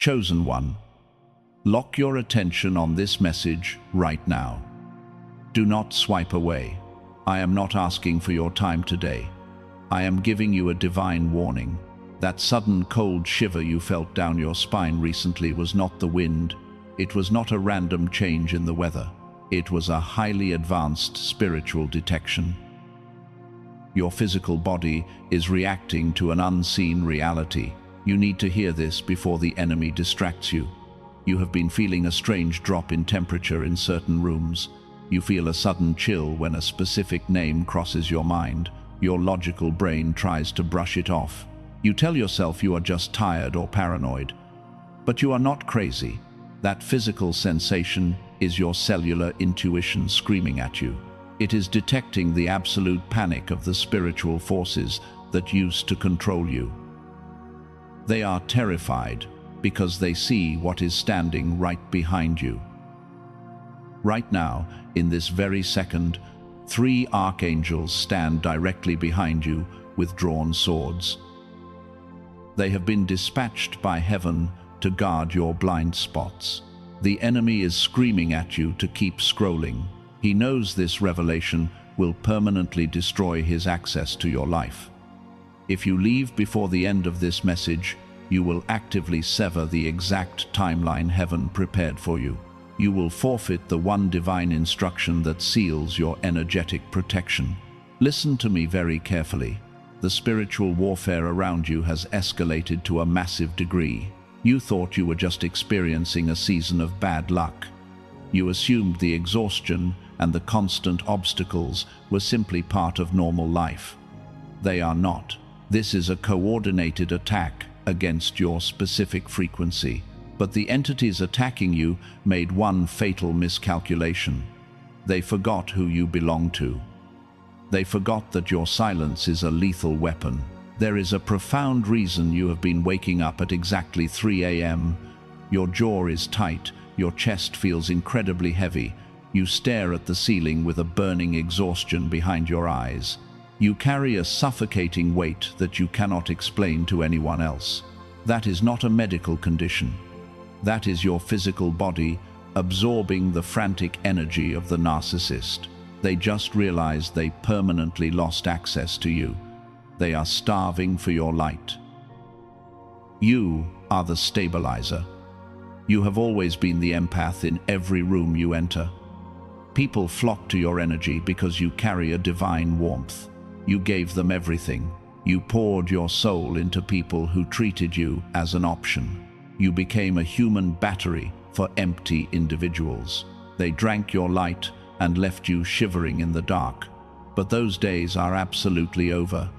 Chosen one, lock your attention on this message right now. Do not swipe away. I am not asking for your time today. I am giving you a divine warning. That sudden cold shiver you felt down your spine recently was not the wind. It was not a random change in the weather. It was a highly advanced spiritual detection. Your physical body is reacting to an unseen reality. You need to hear this before the enemy distracts you. You have been feeling a strange drop in temperature in certain rooms. You feel a sudden chill when a specific name crosses your mind. Your logical brain tries to brush it off. You tell yourself you are just tired or paranoid. But you are not crazy. That physical sensation is your cellular intuition screaming at you. It is detecting the absolute panic of the spiritual forces that used to control you. They are terrified because they see what is standing right behind you. Right now, in this very second, 3 archangels stand directly behind you with drawn swords. They have been dispatched by heaven to guard your blind spots. The enemy is screaming at you to keep scrolling. He knows this revelation will permanently destroy his access to your life. If you leave before the end of this message, you will actively sever the exact timeline heaven prepared for you. You will forfeit the one divine instruction that seals your energetic protection. Listen to me very carefully. The spiritual warfare around you has escalated to a massive degree. You thought you were just experiencing a season of bad luck. You assumed the exhaustion and the constant obstacles were simply part of normal life. They are not. This is a coordinated attack against your specific frequency. But the entities attacking you made one fatal miscalculation. They forgot who you belong to. They forgot that your silence is a lethal weapon. There is a profound reason you have been waking up at exactly 3 a.m. Your jaw is tight, your chest feels incredibly heavy. You stare at the ceiling with a burning exhaustion behind your eyes. You carry a suffocating weight that you cannot explain to anyone else. That is not a medical condition. That is your physical body absorbing the frantic energy of the narcissist. They just realized they permanently lost access to you. They are starving for your light. You are the stabilizer. You have always been the empath in every room you enter. People flock to your energy because you carry a divine warmth. You gave them everything. You poured your soul into people who treated you as an option. You became a human battery for empty individuals. They drank your light and left you shivering in the dark. But those days are absolutely over.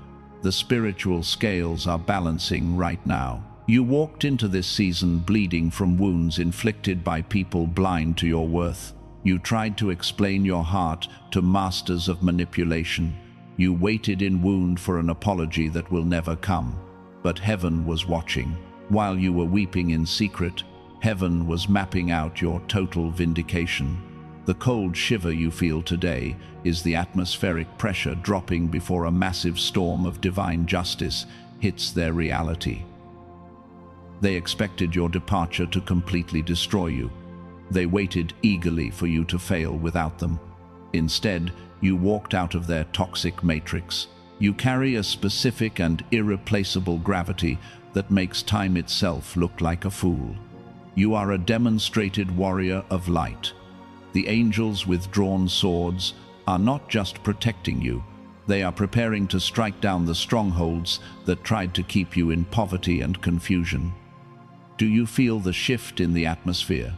The spiritual scales are balancing right now. You walked into this season bleeding from wounds inflicted by people blind to your worth. You tried to explain your heart to masters of manipulation. You waited in wound for an apology that will never come. But heaven was watching. While you were weeping in secret, heaven was mapping out your total vindication. The cold shiver you feel today is the atmospheric pressure dropping before a massive storm of divine justice hits their reality. They expected your departure to completely destroy you. They waited eagerly for you to fail without them. Instead, you walked out of their toxic matrix. You carry a specific and irreplaceable gravity that makes time itself look like a fool. You are a demonstrated warrior of light. The angels with drawn swords are not just protecting you, they are preparing to strike down the strongholds that tried to keep you in poverty and confusion. Do you feel the shift in the atmosphere?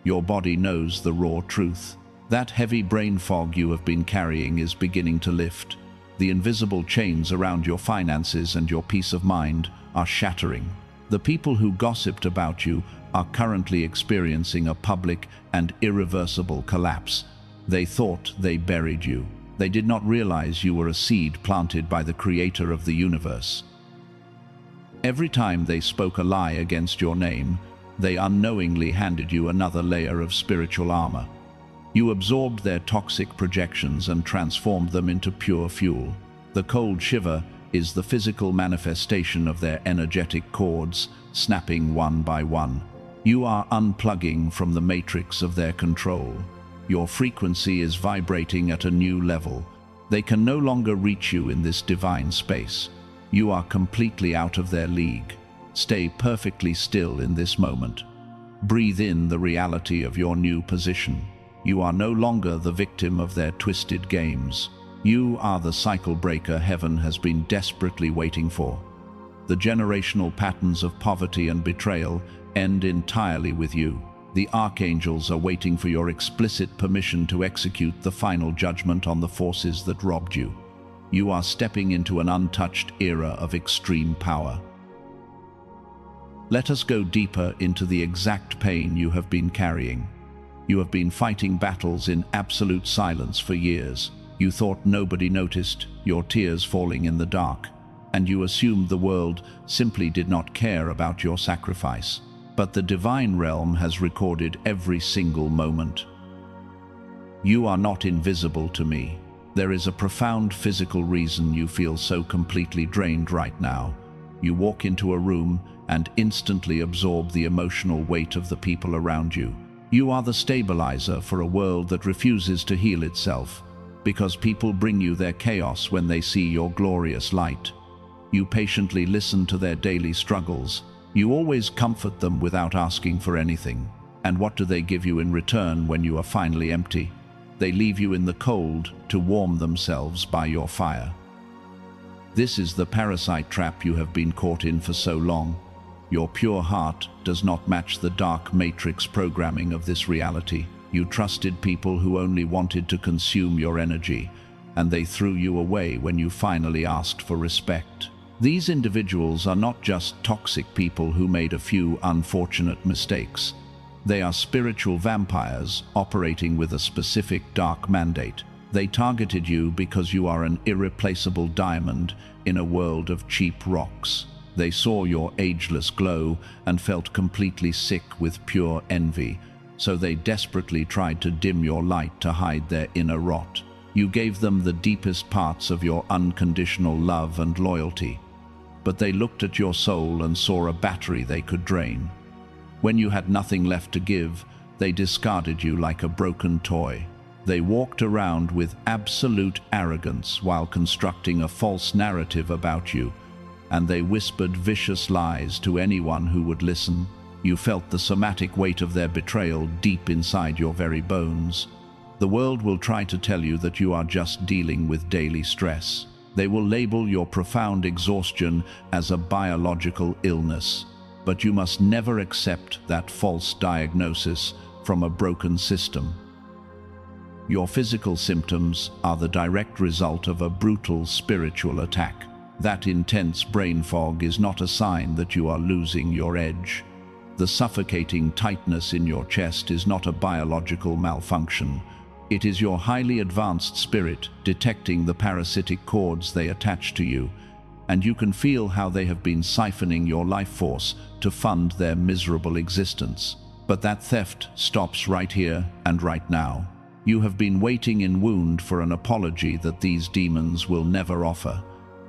Your body knows the raw truth. That heavy brain fog you have been carrying is beginning to lift. The invisible chains around your finances and your peace of mind are shattering. The people who gossiped about you are currently experiencing a public and irreversible collapse. They thought they buried you. They did not realize you were a seed planted by the creator of the universe. Every time they spoke a lie against your name, they unknowingly handed you another layer of spiritual armor. You absorbed their toxic projections and transformed them into pure fuel. The cold shiver is the physical manifestation of their energetic cords snapping one by one. You are unplugging from the matrix of their control. Your frequency is vibrating at a new level. They can no longer reach you in this divine space. You are completely out of their league. Stay perfectly still in this moment. Breathe in the reality of your new position. You are no longer the victim of their twisted games. You are the cycle breaker heaven has been desperately waiting for. The generational patterns of poverty and betrayal end entirely with you. The archangels are waiting for your explicit permission to execute the final judgment on the forces that robbed you. You are stepping into an untouched era of extreme power. Let us go deeper into the exact pain you have been carrying. You have been fighting battles in absolute silence for years. You thought nobody noticed, your tears falling in the dark, and you assumed the world simply did not care about your sacrifice. But the divine realm has recorded every single moment. You are not invisible to me. There is a profound physical reason you feel so completely drained right now. You walk into a room and instantly absorb the emotional weight of the people around you. You are the stabilizer for a world that refuses to heal itself, because people bring you their chaos when they see your glorious light. You patiently listen to their daily struggles. You always comfort them without asking for anything. And what do they give you in return when you are finally empty? They leave you in the cold to warm themselves by your fire. This is the parasite trap you have been caught in for so long. Your pure heart does not match the dark matrix programming of this reality. You trusted people who only wanted to consume your energy, and they threw you away when you finally asked for respect. These individuals are not just toxic people who made a few unfortunate mistakes. They are spiritual vampires operating with a specific dark mandate. They targeted you because you are an irreplaceable diamond in a world of cheap rocks. They saw your ageless glow and felt completely sick with pure envy, so they desperately tried to dim your light to hide their inner rot. You gave them the deepest parts of your unconditional love and loyalty, but they looked at your soul and saw a battery they could drain. When you had nothing left to give, they discarded you like a broken toy. They walked around with absolute arrogance while constructing a false narrative about you, and they whispered vicious lies to anyone who would listen. You felt the somatic weight of their betrayal deep inside your very bones. The world will try to tell you that you are just dealing with daily stress. They will label your profound exhaustion as a biological illness, but you must never accept that false diagnosis from a broken system. Your physical symptoms are the direct result of a brutal spiritual attack. That intense brain fog is not a sign that you are losing your edge. The suffocating tightness in your chest is not a biological malfunction. It is your highly advanced spirit detecting the parasitic cords they attach to you, and you can feel how they have been siphoning your life force to fund their miserable existence. But that theft stops right here and right now. You have been waiting in wound for an apology that these demons will never offer,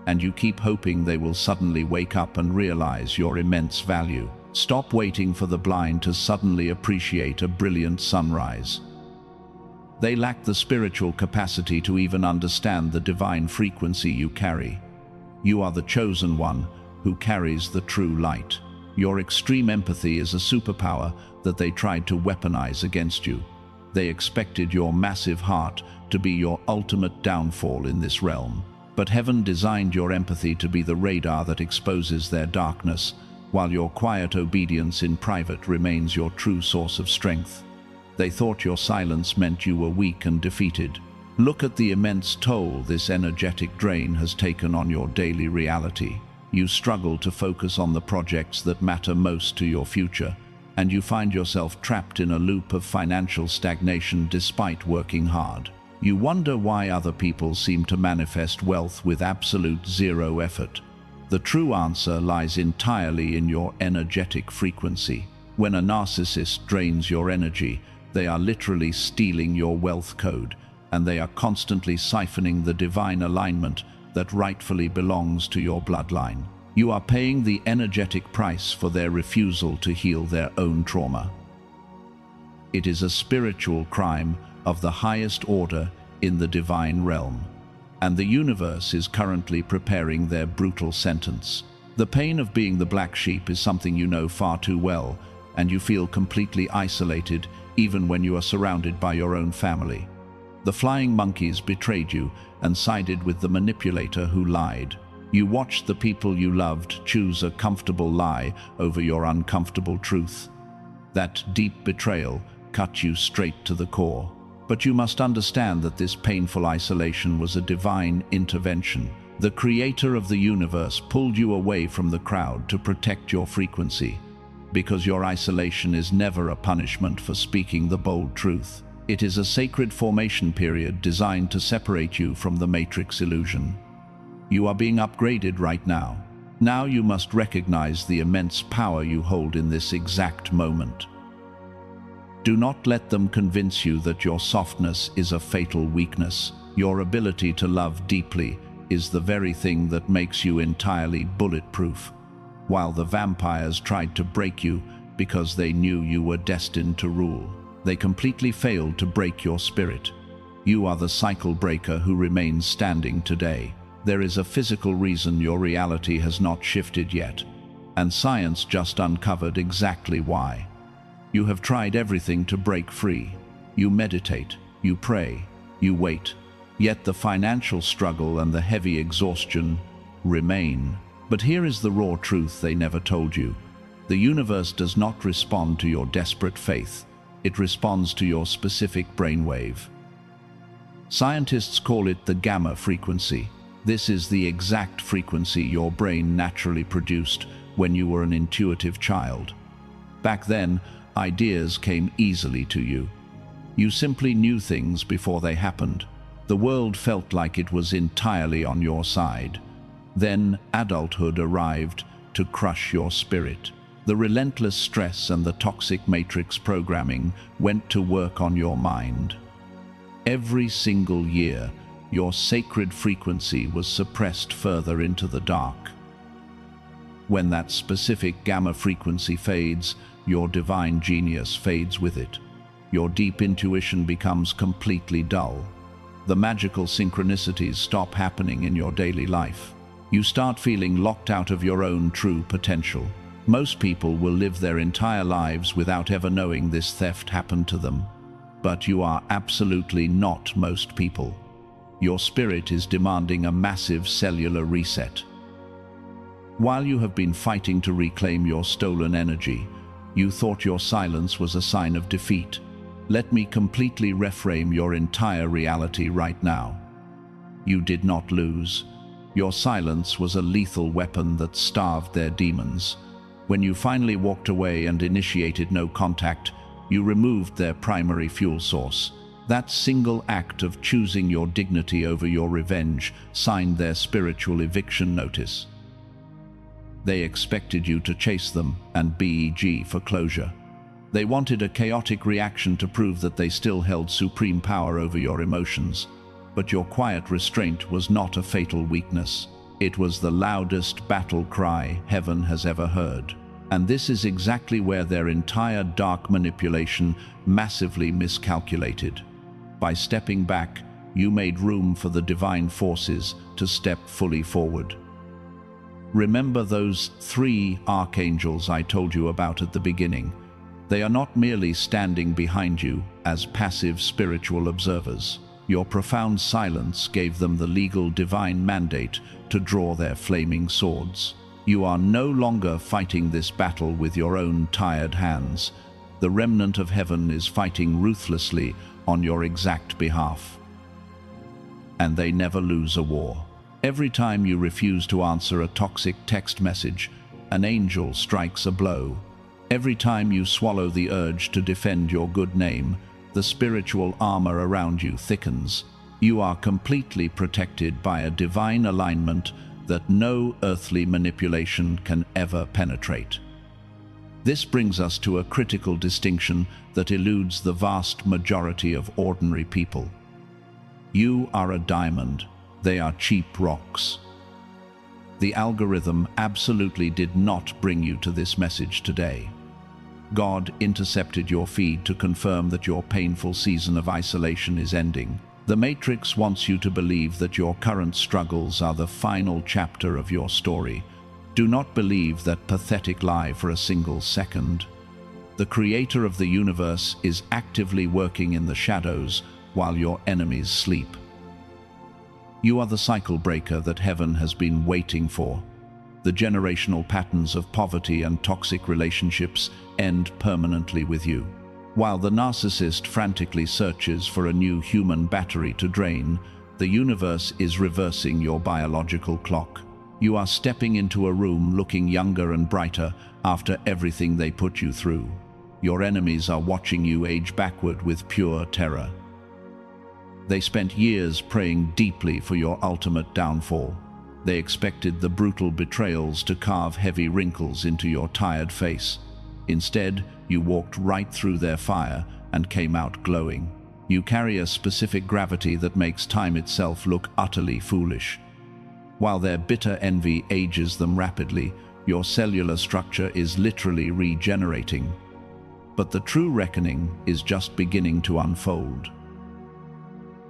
and you keep hoping they will suddenly wake up and realize your immense value. Stop waiting for the blind to suddenly appreciate a brilliant sunrise. They lack the spiritual capacity to even understand the divine frequency you carry. You are the chosen one who carries the true light. Your extreme empathy is a superpower that they tried to weaponize against you. They expected your massive heart to be your ultimate downfall in this realm. But heaven designed your empathy to be the radar that exposes their darkness, while your quiet obedience in private remains your true source of strength. They thought your silence meant you were weak and defeated. Look at the immense toll this energetic drain has taken on your daily reality. You struggle to focus on the projects that matter most to your future, and you find yourself trapped in a loop of financial stagnation despite working hard. You wonder why other people seem to manifest wealth with absolute zero effort. The true answer lies entirely in your energetic frequency. When a narcissist drains your energy, they are literally stealing your wealth code, and they are constantly siphoning the divine alignment that rightfully belongs to your bloodline. You are paying the energetic price for their refusal to heal their own trauma. It is a spiritual crime of the highest order in the divine realm, and the universe is currently preparing their brutal sentence. The pain of being the black sheep is something you know far too well, and you feel completely isolated even when you are surrounded by your own family. The flying monkeys betrayed you and sided with the manipulator who lied. You watched the people you loved choose a comfortable lie over your uncomfortable truth. That deep betrayal cut you straight to the core. But you must understand that this painful isolation was a divine intervention. The creator of the universe pulled you away from the crowd to protect your frequency, because your isolation is never a punishment for speaking the bold truth. It is a sacred formation period designed to separate you from the matrix illusion. You are being upgraded right now. Now you must recognize the immense power you hold in this exact moment. Do not let them convince you that your softness is a fatal weakness. Your ability to love deeply is the very thing that makes you entirely bulletproof. While the vampires tried to break you because they knew you were destined to rule, they completely failed to break your spirit. You are the cycle breaker who remains standing today. There is a physical reason your reality has not shifted yet, and science just uncovered exactly why. You have tried everything to break free. You meditate, you pray, you wait, yet the financial struggle and the heavy exhaustion remain. But here is the raw truth they never told you. The universe does not respond to your desperate faith. It responds to your specific brainwave. Scientists call it the gamma frequency. This is the exact frequency your brain naturally produced when you were an intuitive child. Back then, ideas came easily to you. You simply knew things before they happened. The world felt like it was entirely on your side. Then adulthood arrived to crush your spirit. The relentless stress and the toxic matrix programming went to work on your mind. Every single year, your sacred frequency was suppressed further into the dark. When that specific gamma frequency fades, your divine genius fades with it. Your deep intuition becomes completely dull. The magical synchronicities stop happening in your daily life. You start feeling locked out of your own true potential. Most people will live their entire lives without ever knowing this theft happened to them. But you are absolutely not most people. Your spirit is demanding a massive cellular reset. While you have been fighting to reclaim your stolen energy, you thought your silence was a sign of defeat. Let me completely reframe your entire reality right now. You did not lose. Your silence was a lethal weapon that starved their demons. When you finally walked away and initiated no contact, you removed their primary fuel source. That single act of choosing your dignity over your revenge signed their spiritual eviction notice. They expected you to chase them and beg for closure. They wanted a chaotic reaction to prove that they still held supreme power over your emotions. But your quiet restraint was not a fatal weakness. It was the loudest battle cry heaven has ever heard. And this is exactly where their entire dark manipulation massively miscalculated. By stepping back, you made room for the divine forces to step fully forward. Remember those 3 archangels I told you about at the beginning. They are not merely standing behind you as passive spiritual observers. Your profound silence gave them the legal divine mandate to draw their flaming swords. You are no longer fighting this battle with your own tired hands. The remnant of heaven is fighting ruthlessly on your exact behalf. And they never lose a war. Every time you refuse to answer a toxic text message, an angel strikes a blow. Every time you swallow the urge to defend your good name, the spiritual armor around you thickens. You are completely protected by a divine alignment that no earthly manipulation can ever penetrate. This brings us to a critical distinction that eludes the vast majority of ordinary people. You are a diamond, They are cheap rocks. The algorithm absolutely did not bring you to this message today. God intercepted your feed to confirm that your painful season of isolation is ending. The Matrix wants you to believe that your current struggles are the final chapter of your story. Do not believe that pathetic lie for a single second. The creator of the universe is actively working in the shadows while your enemies sleep. You are the cycle breaker that heaven has been waiting for. The generational patterns of poverty and toxic relationships end permanently with you. While the narcissist frantically searches for a new human battery to drain, the universe is reversing your biological clock. You are stepping into a room looking younger and brighter after everything they put you through. Your enemies are watching you age backward with pure terror. They spent years praying deeply for your ultimate downfall. They expected the brutal betrayals to carve heavy wrinkles into your tired face. Instead, you walked right through their fire and came out glowing. You carry a specific gravity that makes time itself look utterly foolish. While their bitter envy ages them rapidly, your cellular structure is literally regenerating. But the true reckoning is just beginning to unfold.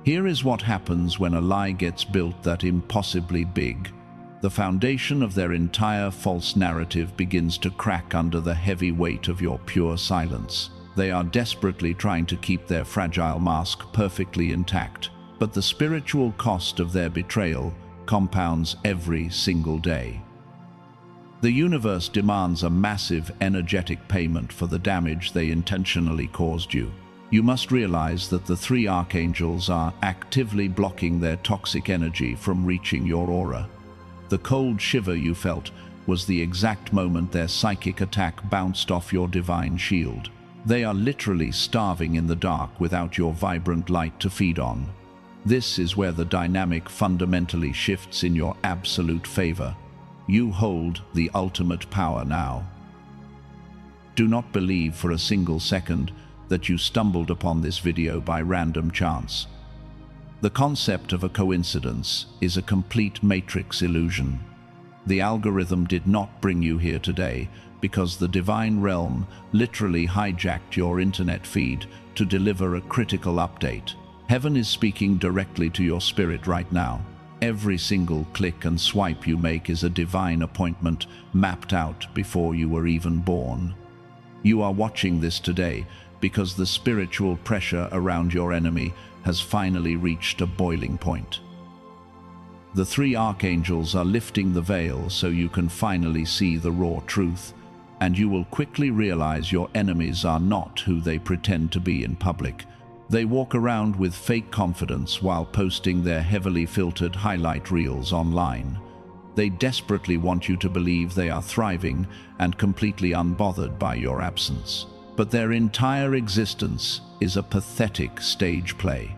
Here is what happens when a lie gets built that impossibly big. The foundation of their entire false narrative begins to crack under the heavy weight of your pure silence. They are desperately trying to keep their fragile mask perfectly intact, but the spiritual cost of their betrayal compounds every single day. The universe demands a massive energetic payment for the damage they intentionally caused you. You must realize that the three archangels are actively blocking their toxic energy from reaching your aura. The cold shiver you felt was the exact moment their psychic attack bounced off your divine shield. They are literally starving in the dark without your vibrant light to feed on. This is where the dynamic fundamentally shifts in your absolute favor. You hold the ultimate power now. Do not believe for a single second that you stumbled upon this video by random chance. The concept of a coincidence is a complete matrix illusion. The algorithm did not bring you here today because the divine realm literally hijacked your internet feed to deliver a critical update. Heaven is speaking directly to your spirit right now. Every single click and swipe you make is a divine appointment mapped out before you were even born. You are watching this today because the spiritual pressure around your enemy has finally reached a boiling point. The three archangels are lifting the veil so you can finally see the raw truth, and you will quickly realize your enemies are not who they pretend to be in public. They walk around with fake confidence while posting their heavily filtered highlight reels online. They desperately want you to believe they are thriving and completely unbothered by your absence. But their entire existence is a pathetic stage play.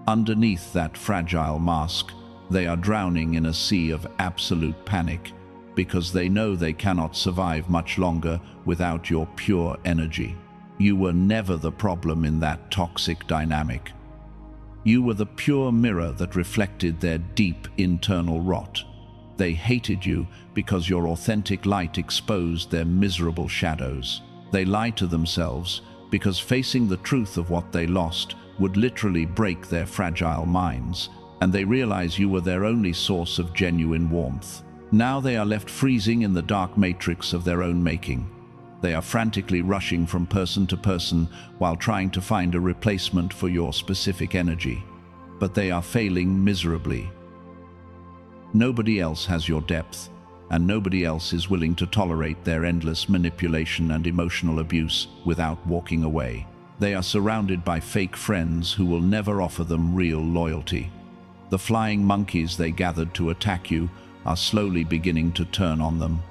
Underneath that fragile mask, they are drowning in a sea of absolute panic because they know they cannot survive much longer without your pure energy. You were never the problem in that toxic dynamic. You were the pure mirror that reflected their deep internal rot. They hated you because your authentic light exposed their miserable shadows. They lie to themselves because facing the truth of what they lost would literally break their fragile minds, and they realize you were their only source of genuine warmth. Now they are left freezing in the dark matrix of their own making. They are frantically rushing from person to person while trying to find a replacement for your specific energy. But they are failing miserably. Nobody else has your depth, and nobody else is willing to tolerate their endless manipulation and emotional abuse without walking away. They are surrounded by fake friends who will never offer them real loyalty. The flying monkeys they gathered to attack you are slowly beginning to turn on them.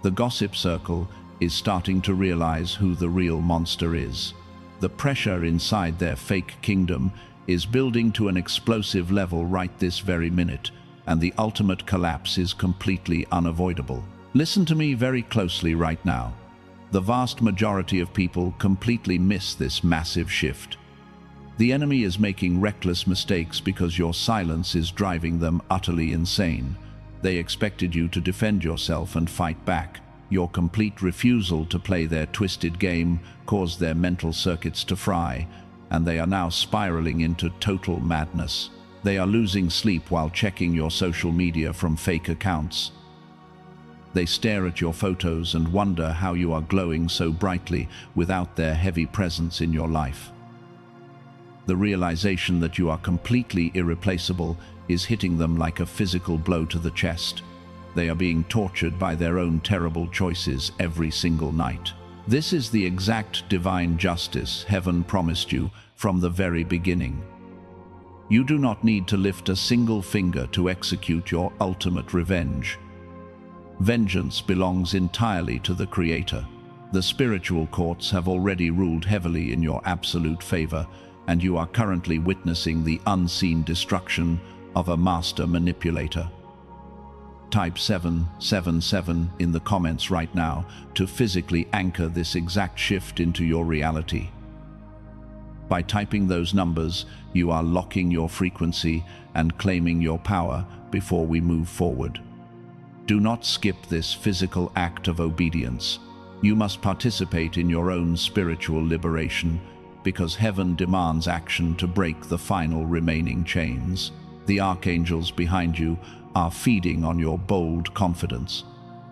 The gossip circle is starting to realize who the real monster is. The pressure inside their fake kingdom is building to an explosive level right this very minute, and the ultimate collapse is completely unavoidable. Listen to me very closely right now. The vast majority of people completely miss this massive shift. The enemy is making reckless mistakes because your silence is driving them utterly insane. They expected you to defend yourself and fight back. Your complete refusal to play their twisted game caused their mental circuits to fry, and they are now spiraling into total madness. They are losing sleep while checking your social media from fake accounts. They stare at your photos and wonder how you are glowing so brightly without their heavy presence in your life. The realization that you are completely irreplaceable is hitting them like a physical blow to the chest. They are being tortured by their own terrible choices every single night. This is the exact divine justice heaven promised you from the very beginning. You do not need to lift a single finger to execute your ultimate revenge. Vengeance belongs entirely to the Creator. The spiritual courts have already ruled heavily in your absolute favor, and you are currently witnessing the unseen destruction of a master manipulator. Type 777 in the comments right now to physically anchor this exact shift into your reality. By typing those numbers, you are locking your frequency and claiming your power before we move forward. Do not skip this physical act of obedience. You must participate in your own spiritual liberation, because heaven demands action to break the final remaining chains. The archangels behind you are feeding on your bold confidence.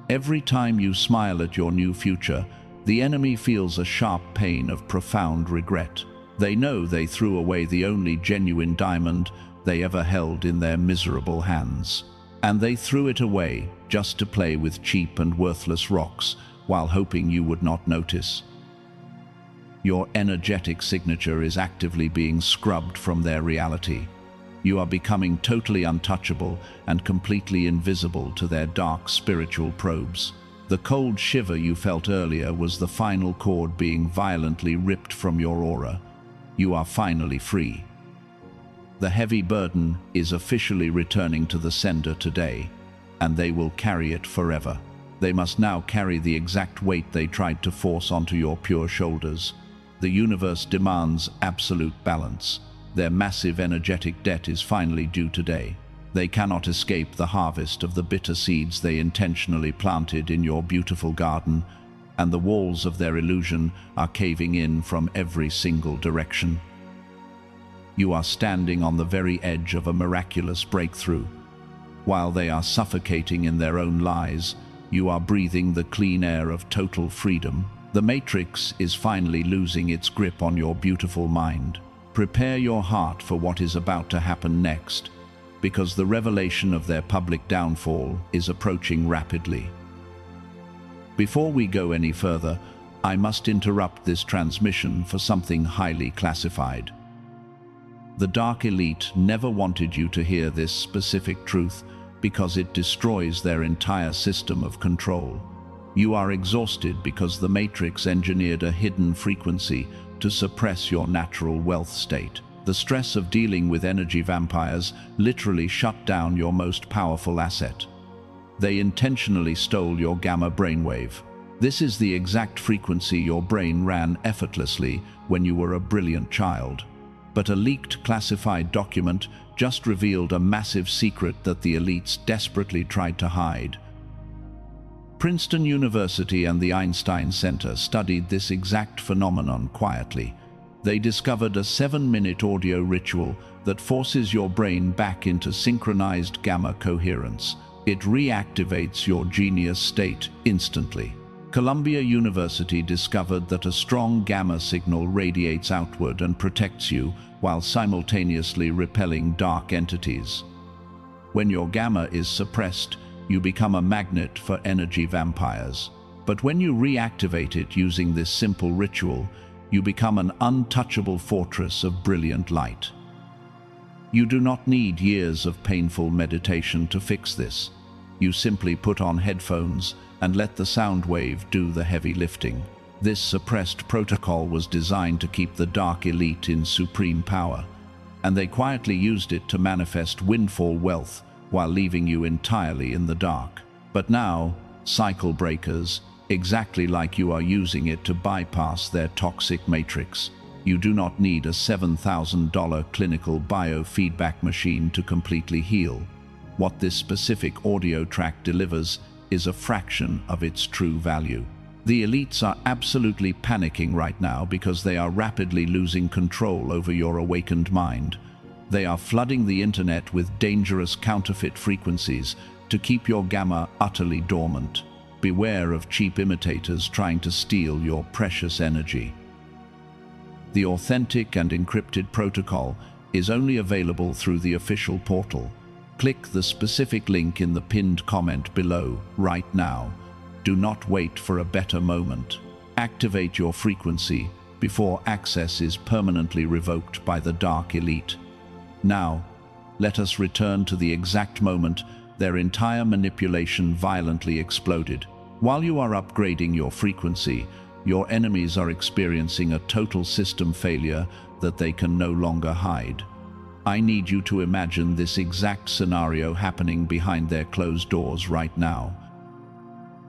Every time you smile at your new future, the enemy feels a sharp pain of profound regret. They know they threw away the only genuine diamond they ever held in their miserable hands. And they threw it away just to play with cheap and worthless rocks while hoping you would not notice. Your energetic signature is actively being scrubbed from their reality. You are becoming totally untouchable and completely invisible to their dark spiritual probes. The cold shiver you felt earlier was the final cord being violently ripped from your aura. You are finally free. The heavy burden is officially returning to the sender today, and they will carry it forever. They must now carry the exact weight they tried to force onto your pure shoulders. The universe demands absolute balance. Their massive energetic debt is finally due today. They cannot escape the harvest of the bitter seeds they intentionally planted in your beautiful garden, and the walls of their illusion are caving in from every single direction. You are standing on the very edge of a miraculous breakthrough. While they are suffocating in their own lies, you are breathing the clean air of total freedom. The Matrix is finally losing its grip on your beautiful mind. Prepare your heart for what is about to happen next, because the revelation of their public downfall is approaching rapidly. Before we go any further, I must interrupt this transmission for something highly classified. The Dark Elite never wanted you to hear this specific truth because it destroys their entire system of control. You are exhausted because the Matrix engineered a hidden frequency to suppress your natural wealth state. The stress of dealing with energy vampires literally shut down your most powerful asset. They intentionally stole your gamma brainwave. This is the exact frequency your brain ran effortlessly when you were a brilliant child. But a leaked classified document just revealed a massive secret that the elites desperately tried to hide. Princeton University and the Einstein Center studied this exact phenomenon quietly. They discovered a 7-minute audio ritual that forces your brain back into synchronized gamma coherence. It reactivates your genius state instantly. Columbia University discovered that a strong gamma signal radiates outward and protects you while simultaneously repelling dark entities. When your gamma is suppressed, you become a magnet for energy vampires. But when you reactivate it using this simple ritual, you become an untouchable fortress of brilliant light. You do not need years of painful meditation to fix this. You simply put on headphones and let the sound wave do the heavy lifting. This suppressed protocol was designed to keep the Dark Elite in supreme power, and they quietly used it to manifest windfall wealth while leaving you entirely in the dark. But now, cycle breakers, exactly like you are using it to bypass their toxic matrix. You do not need a $7,000 clinical biofeedback machine to completely heal. What this specific audio track delivers is a fraction of its true value. The elites are absolutely panicking right now because they are rapidly losing control over your awakened mind. They are flooding the internet with dangerous counterfeit frequencies to keep your gamma utterly dormant. Beware of cheap imitators trying to steal your precious energy. The authentic and encrypted protocol is only available through the official portal. Click the specific link in the pinned comment below right now. Do not wait for a better moment. Activate your frequency before access is permanently revoked by the dark elite. Now, let us return to the exact moment their entire manipulation violently exploded. While you are upgrading your frequency, your enemies are experiencing a total system failure that they can no longer hide. I need you to imagine this exact scenario happening behind their closed doors right now.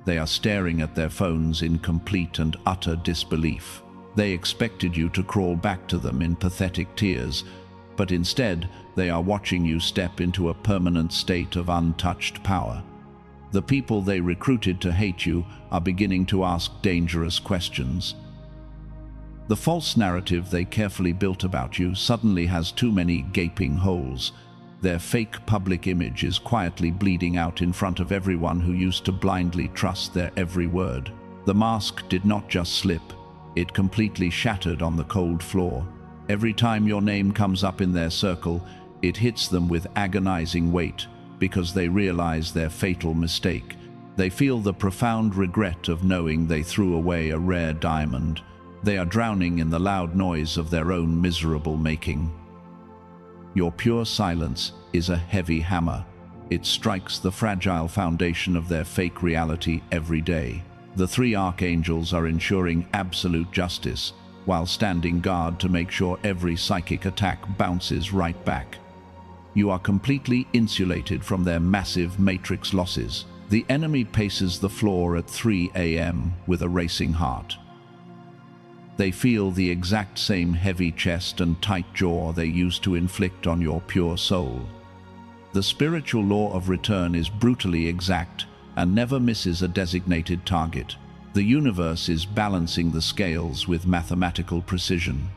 They are staring at their phones in complete and utter disbelief. They expected you to crawl back to them in pathetic tears, but instead they are watching you step into a permanent state of untouched power. The people they recruited to hate you are beginning to ask dangerous questions. The false narrative they carefully built about you suddenly has too many gaping holes. Their fake public image is quietly bleeding out in front of everyone who used to blindly trust their every word. The mask did not just slip, it completely shattered on the cold floor. Every time your name comes up in their circle, it hits them with agonizing weight because they realize their fatal mistake. They feel the profound regret of knowing they threw away a rare diamond. They are drowning in the loud noise of their own miserable making. Your pure silence is a heavy hammer. It strikes the fragile foundation of their fake reality every day. The three archangels are ensuring absolute justice, while standing guard to make sure every psychic attack bounces right back. You are completely insulated from their massive matrix losses. The enemy paces the floor at 3 a.m. with a racing heart. They feel the exact same heavy chest and tight jaw they used to inflict on your pure soul. The spiritual law of return is brutally exact and never misses a designated target. The universe is balancing the scales with mathematical precision.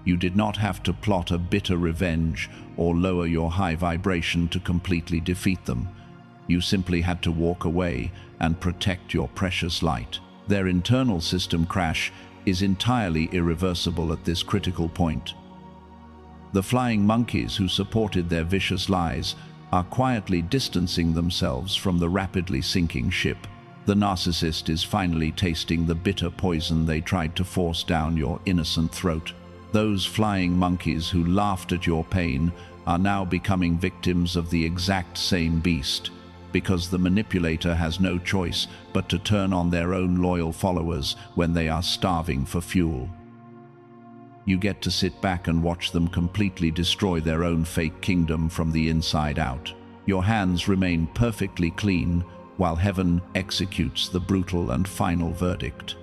You did not have to plot a bitter revenge or lower your high vibration to completely defeat them. You simply had to walk away and protect your precious light. Their internal system crash is entirely irreversible at this critical point. The flying monkeys who supported their vicious lies are quietly distancing themselves from the rapidly sinking ship. The narcissist is finally tasting the bitter poison they tried to force down your innocent throat. Those flying monkeys who laughed at your pain are now becoming victims of the exact same beast, because the manipulator has no choice but to turn on their own loyal followers when they are starving for fuel. You get to sit back and watch them completely destroy their own fake kingdom from the inside out. Your hands remain perfectly clean while heaven executes the brutal and final verdict.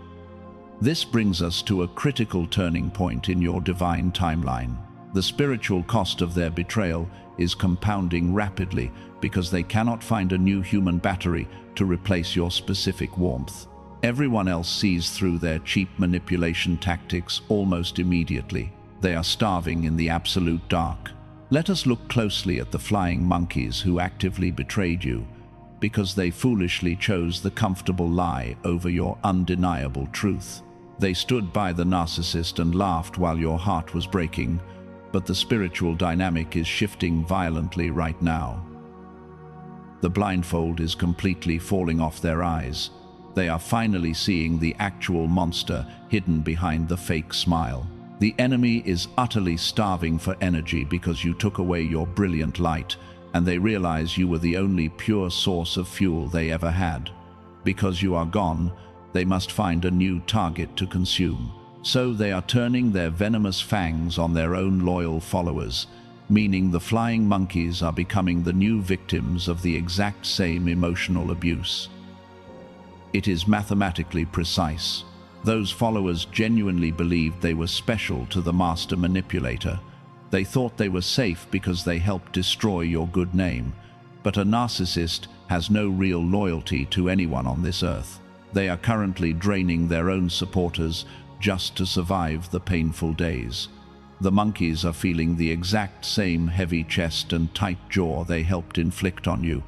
This brings us to a critical turning point in your divine timeline. The spiritual cost of their betrayal is compounding rapidly because they cannot find a new human battery to replace your specific warmth. Everyone else sees through their cheap manipulation tactics almost immediately. They are starving in the absolute dark. Let us look closely at the flying monkeys who actively betrayed you because they foolishly chose the comfortable lie over your undeniable truth. They stood by the narcissist and laughed while your heart was breaking, but the spiritual dynamic is shifting violently right now. The blindfold is completely falling off their eyes. They are finally seeing the actual monster hidden behind the fake smile. The enemy is utterly starving for energy because you took away your brilliant light, and they realize you were the only pure source of fuel they ever had. Because you are gone, they must find a new target to consume. So they are turning their venomous fangs on their own loyal followers, meaning the flying monkeys are becoming the new victims of the exact same emotional abuse. It is mathematically precise. Those followers genuinely believed they were special to the master manipulator. They thought they were safe because they helped destroy your good name. But a narcissist has no real loyalty to anyone on this earth. They are currently draining their own supporters just to survive the painful days. The monkeys are feeling the exact same heavy chest and tight jaw they helped inflict on you.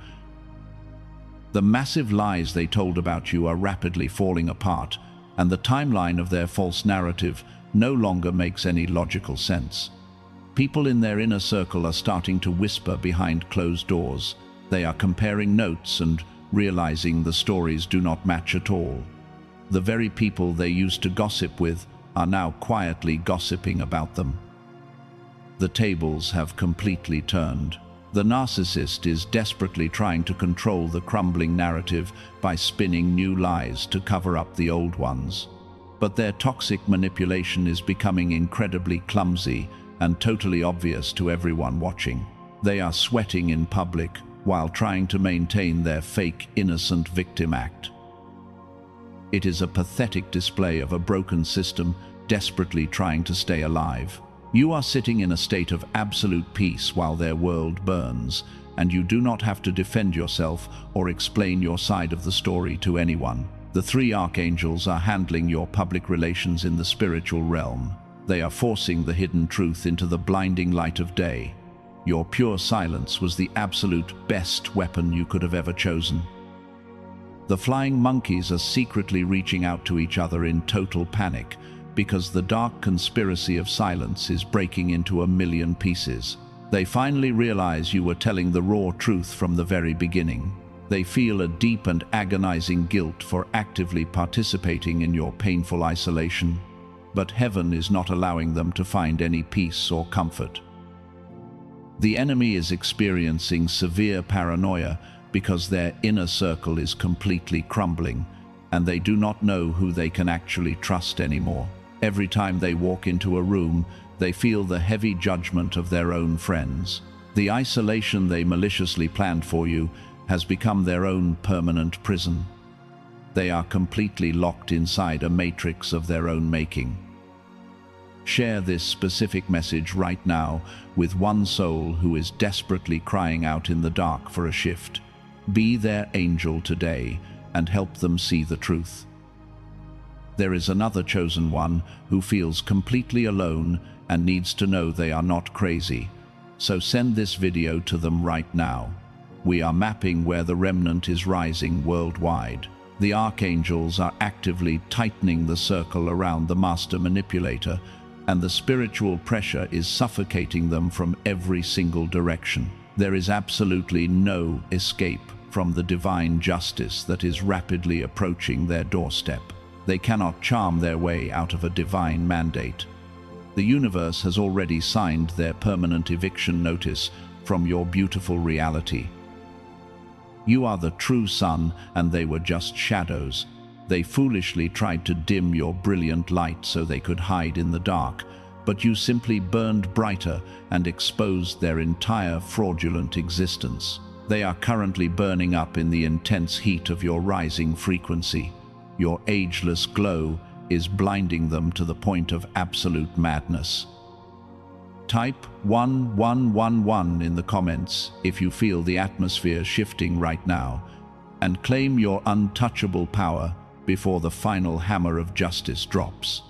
The massive lies they told about you are rapidly falling apart, and the timeline of their false narrative no longer makes any logical sense. People in their inner circle are starting to whisper behind closed doors. They are comparing notes and realizing the stories do not match at all. The very people they used to gossip with are now quietly gossiping about them. The tables have completely turned. The narcissist is desperately trying to control the crumbling narrative by spinning new lies to cover up the old ones. But their toxic manipulation is becoming incredibly clumsy and totally obvious to everyone watching. They are sweating in public while trying to maintain their fake innocent victim act. It is a pathetic display of a broken system desperately trying to stay alive. You are sitting in a state of absolute peace while their world burns, and you do not have to defend yourself or explain your side of the story to anyone. The three archangels are handling your public relations in the spiritual realm. They are forcing the hidden truth into the blinding light of day. Your pure silence was the absolute best weapon you could have ever chosen. The flying monkeys are secretly reaching out to each other in total panic because the dark conspiracy of silence is breaking into a million pieces. They finally realize you were telling the raw truth from the very beginning. They feel a deep and agonizing guilt for actively participating in your painful isolation. But heaven is not allowing them to find any peace or comfort. The enemy is experiencing severe paranoia because their inner circle is completely crumbling, and they do not know who they can actually trust anymore. Every time they walk into a room, they feel the heavy judgment of their own friends. The isolation they maliciously planned for you has become their own permanent prison. They are completely locked inside a matrix of their own making. Share this specific message right now with one soul who is desperately crying out in the dark for a shift. Be their angel today and help them see the truth. There is another chosen one who feels completely alone and needs to know they are not crazy. So send this video to them right now. We are mapping where the remnant is rising worldwide. The archangels are actively tightening the circle around the master manipulator, and the spiritual pressure is suffocating them from every single direction. There is absolutely no escape from the divine justice that is rapidly approaching their doorstep. They cannot charm their way out of a divine mandate. The universe has already signed their permanent eviction notice from your beautiful reality. You are the true sun, and they were just shadows. They foolishly tried to dim your brilliant light so they could hide in the dark, but you simply burned brighter and exposed their entire fraudulent existence. They are currently burning up in the intense heat of your rising frequency. Your ageless glow is blinding them to the point of absolute madness. Type 1111 in the comments if you feel the atmosphere shifting right now, and claim your untouchable power before the final hammer of justice drops.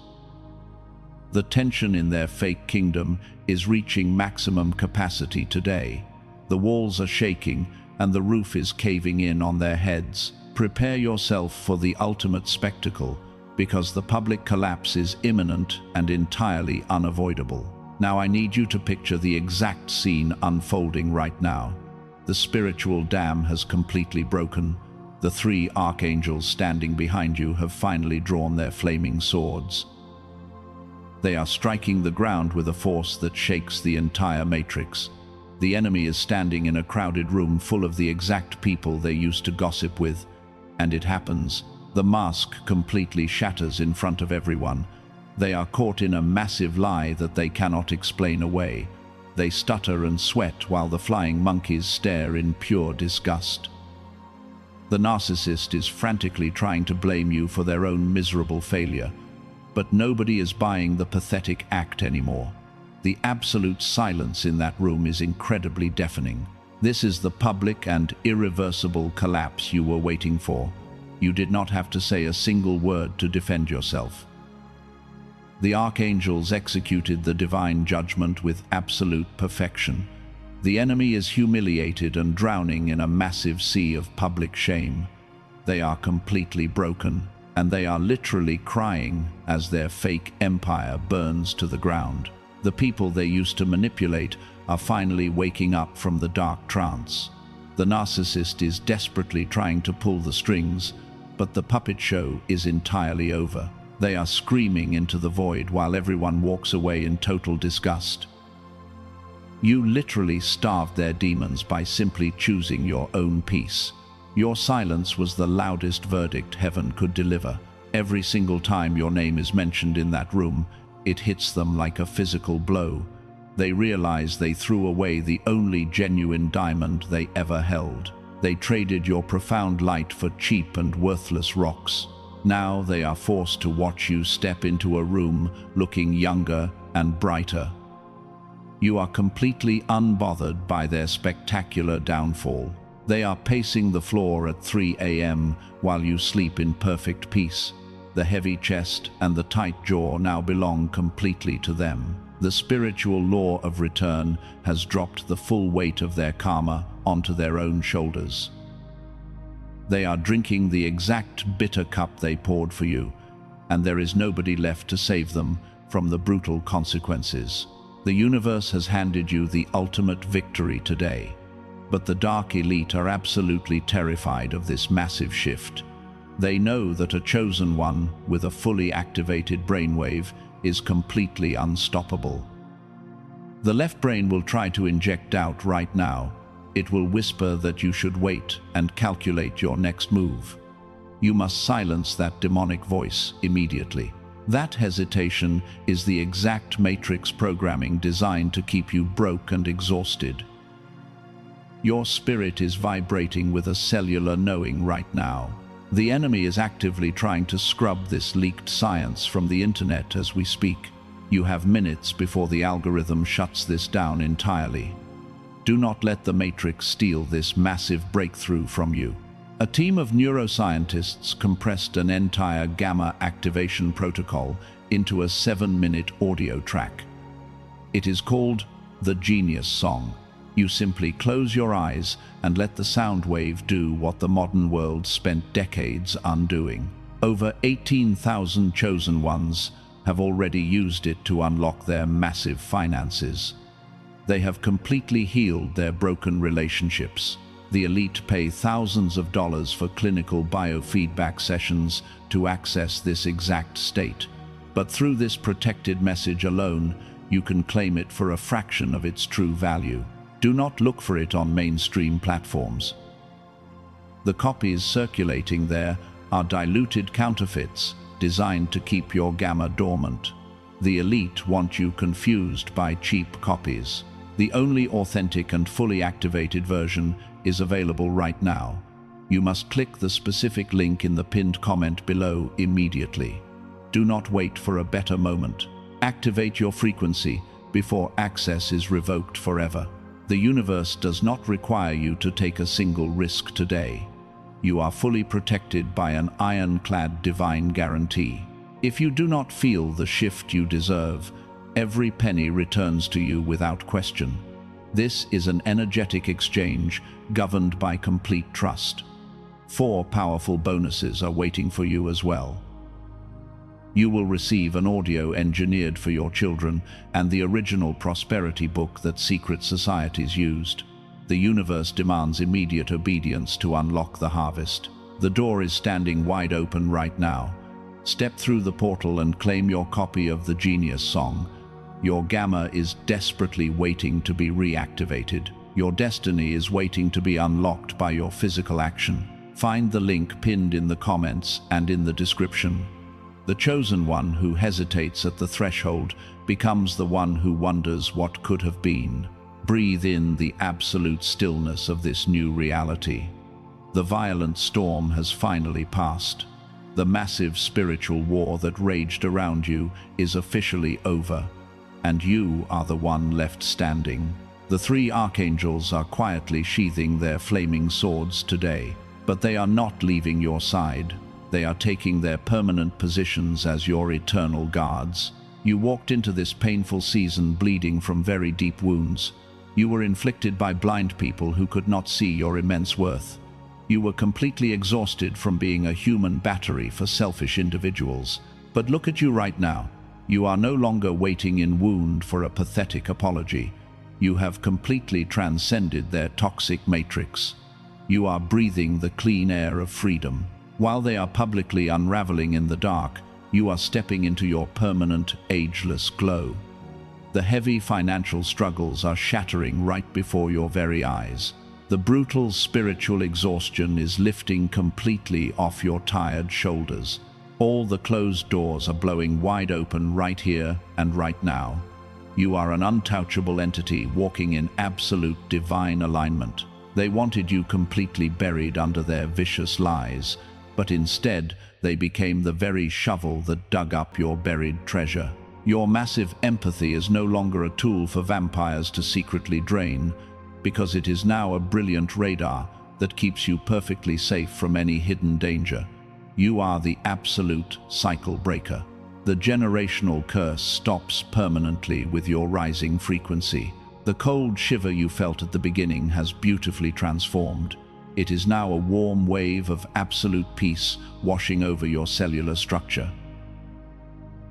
The tension in their fake kingdom is reaching maximum capacity today. The walls are shaking and the roof is caving in on their heads. Prepare yourself for the ultimate spectacle, because the public collapse is imminent and entirely unavoidable. Now I need you to picture the exact scene unfolding right now. The spiritual dam has completely broken. The three archangels standing behind you have finally drawn their flaming swords. They are striking the ground with a force that shakes the entire matrix. The enemy is standing in a crowded room full of the exact people they used to gossip with. And it happens. The mask completely shatters in front of everyone. They are caught in a massive lie that they cannot explain away. They stutter and sweat while the flying monkeys stare in pure disgust. The narcissist is frantically trying to blame you for their own miserable failure. But nobody is buying the pathetic act anymore. The absolute silence in that room is incredibly deafening. This is the public and irreversible collapse you were waiting for. You did not have to say a single word to defend yourself. The archangels executed the divine judgment with absolute perfection. The enemy is humiliated and drowning in a massive sea of public shame. They are completely broken, and they are literally crying as their fake empire burns to the ground. The people they used to manipulate are finally waking up from the dark trance. The narcissist is desperately trying to pull the strings, but the puppet show is entirely over. They are screaming into the void while everyone walks away in total disgust. You literally starved their demons by simply choosing your own peace. Your silence was the loudest verdict heaven could deliver. Every single time your name is mentioned in that room, it hits them like a physical blow. They realize they threw away the only genuine diamond they ever held. They traded your profound light for cheap and worthless rocks. Now they are forced to watch you step into a room looking younger and brighter. You are completely unbothered by their spectacular downfall. They are pacing the floor at 3 a.m. while you sleep in perfect peace. The heavy chest and the tight jaw now belong completely to them. The spiritual law of return has dropped the full weight of their karma onto their own shoulders. They are drinking the exact bitter cup they poured for you, and there is nobody left to save them from the brutal consequences. The universe has handed you the ultimate victory today, but the dark elite are absolutely terrified of this massive shift. They know that a chosen one with a fully activated brainwave is completely unstoppable. The left brain will try to inject doubt right now. It will whisper that you should wait and calculate your next move. You must silence that demonic voice immediately. That hesitation is the exact matrix programming designed to keep you broke and exhausted. Your spirit is vibrating with a cellular knowing right now. The enemy is actively trying to scrub this leaked science from the internet as we speak. You have minutes before the algorithm shuts this down entirely. Do not let the matrix steal this massive breakthrough from you. A team of neuroscientists compressed an entire gamma activation protocol into a 7-minute audio track. It is called the Genius Song. You simply close your eyes and let the sound wave do what the modern world spent decades undoing. Over 18,000 chosen ones have already used it to unlock their massive finances. They have completely healed their broken relationships. The elite pay thousands of dollars for clinical biofeedback sessions to access this exact state. But through this protected message alone, you can claim it for a fraction of its true value. Do not look for it on mainstream platforms. The copies circulating there are diluted counterfeits designed to keep your gamma dormant. The elite want you confused by cheap copies. The only authentic and fully activated version is available right now. You must click the specific link in the pinned comment below immediately. Do not wait for a better moment. Activate your frequency before access is revoked forever. The universe does not require you to take a single risk today. You are fully protected by an ironclad divine guarantee. If you do not feel the shift you deserve, every penny returns to you without question. This is an energetic exchange governed by complete trust. 4 powerful bonuses are waiting for you as well. You will receive an audio engineered for your children and the original prosperity book that secret societies used. The universe demands immediate obedience to unlock the harvest. The door is standing wide open right now. Step through the portal and claim your copy of the Genius Song. Your gamma is desperately waiting to be reactivated. Your destiny is waiting to be unlocked by your physical action. Find the link pinned in the comments and in the description. The chosen one who hesitates at the threshold becomes the one who wonders what could have been. Breathe in the absolute stillness of this new reality. The violent storm has finally passed. The massive spiritual war that raged around you is officially over, and you are the one left standing. The three archangels are quietly sheathing their flaming swords today, but they are not leaving your side. They are taking their permanent positions as your eternal guards. You walked into this painful season bleeding from very deep wounds. You were inflicted by blind people who could not see your immense worth. You were completely exhausted from being a human battery for selfish individuals. But look at you right now. You are no longer waiting in wound for a pathetic apology. You have completely transcended their toxic matrix. You are breathing the clean air of freedom. While they are publicly unraveling in the dark, you are stepping into your permanent, ageless glow. The heavy financial struggles are shattering right before your very eyes. The brutal spiritual exhaustion is lifting completely off your tired shoulders. All the closed doors are blowing wide open right here and right now. You are an untouchable entity walking in absolute divine alignment. They wanted you completely buried under their vicious lies, but instead they became the very shovel that dug up your buried treasure. Your massive empathy is no longer a tool for vampires to secretly drain, because it is now a brilliant radar that keeps you perfectly safe from any hidden danger. You are the absolute cycle breaker. The generational curse stops permanently with your rising frequency. The cold shiver you felt at the beginning has beautifully transformed. It is now a warm wave of absolute peace washing over your cellular structure.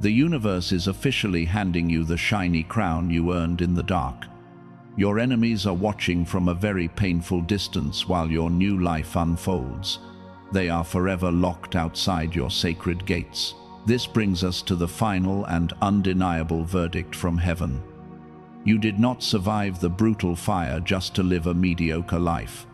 The universe is officially handing you the shiny crown you earned in the dark. Your enemies are watching from a very painful distance while your new life unfolds. They are forever locked outside your sacred gates. This brings us to the final and undeniable verdict from heaven. You did not survive the brutal fire just to live a mediocre life.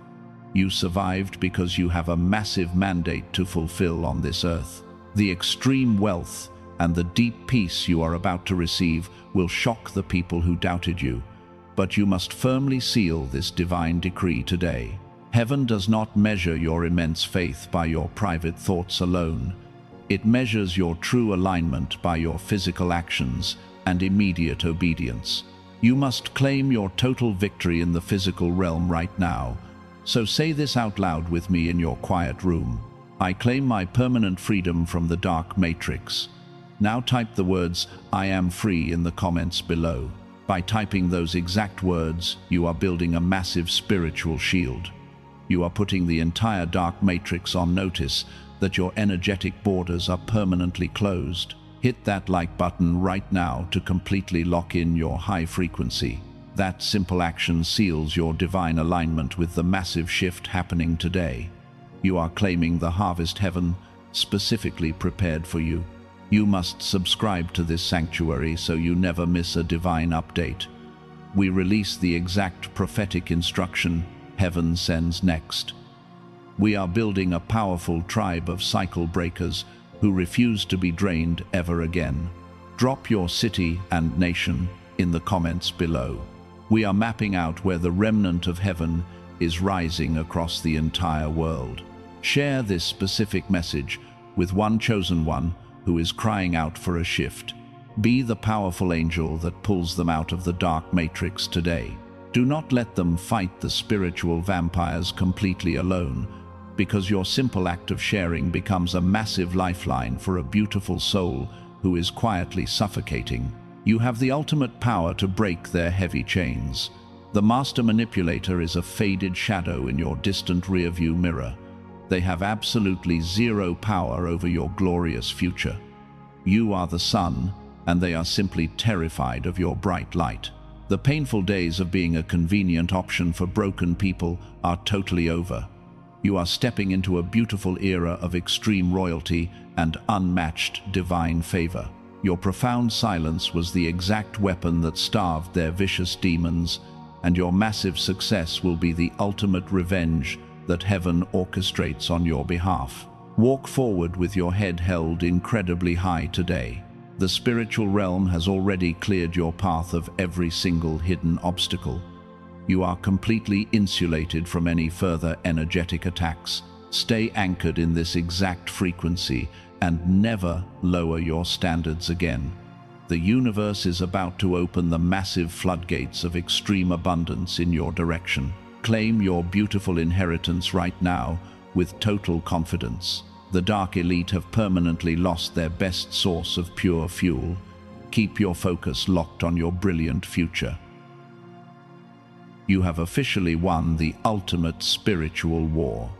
You survived because you have a massive mandate to fulfill on this earth. The extreme wealth and the deep peace you are about to receive will shock the people who doubted you. But you must firmly seal this divine decree today. Heaven does not measure your immense faith by your private thoughts alone. It measures your true alignment by your physical actions and immediate obedience. You must claim your total victory in the physical realm right now. So say this out loud with me in your quiet room. I claim my permanent freedom from the dark matrix. Now type the words, "I am free" in the comments below. By typing those exact words, you are building a massive spiritual shield. You are putting the entire dark matrix on notice that your energetic borders are permanently closed. Hit that like button right now to completely lock in your high frequency. That simple action seals your divine alignment with the massive shift happening today. You are claiming the harvest heaven specifically prepared for you. You must subscribe to this sanctuary so you never miss a divine update. We release the exact prophetic instruction heaven sends next. We are building a powerful tribe of cycle breakers who refuse to be drained ever again. Drop your city and nation in the comments below. We are mapping out where the remnant of heaven is rising across the entire world. Share this specific message with one chosen one who is crying out for a shift. Be the powerful angel that pulls them out of the dark matrix today. Do not let them fight the spiritual vampires completely alone, because your simple act of sharing becomes a massive lifeline for a beautiful soul who is quietly suffocating. You have the ultimate power to break their heavy chains. The master manipulator is a faded shadow in your distant rearview mirror. They have absolutely zero power over your glorious future. You are the sun, and they are simply terrified of your bright light. The painful days of being a convenient option for broken people are totally over. You are stepping into a beautiful era of extreme royalty and unmatched divine favor. Your profound silence was the exact weapon that starved their vicious demons, and your massive success will be the ultimate revenge that heaven orchestrates on your behalf. Walk forward with your head held incredibly high today. The spiritual realm has already cleared your path of every single hidden obstacle. You are completely insulated from any further energetic attacks. Stay anchored in this exact frequency and never lower your standards again. The universe is about to open the massive floodgates of extreme abundance in your direction. Claim your beautiful inheritance right now with total confidence. The dark elite have permanently lost their best source of pure fuel. Keep your focus locked on your brilliant future. You have officially won the ultimate spiritual war.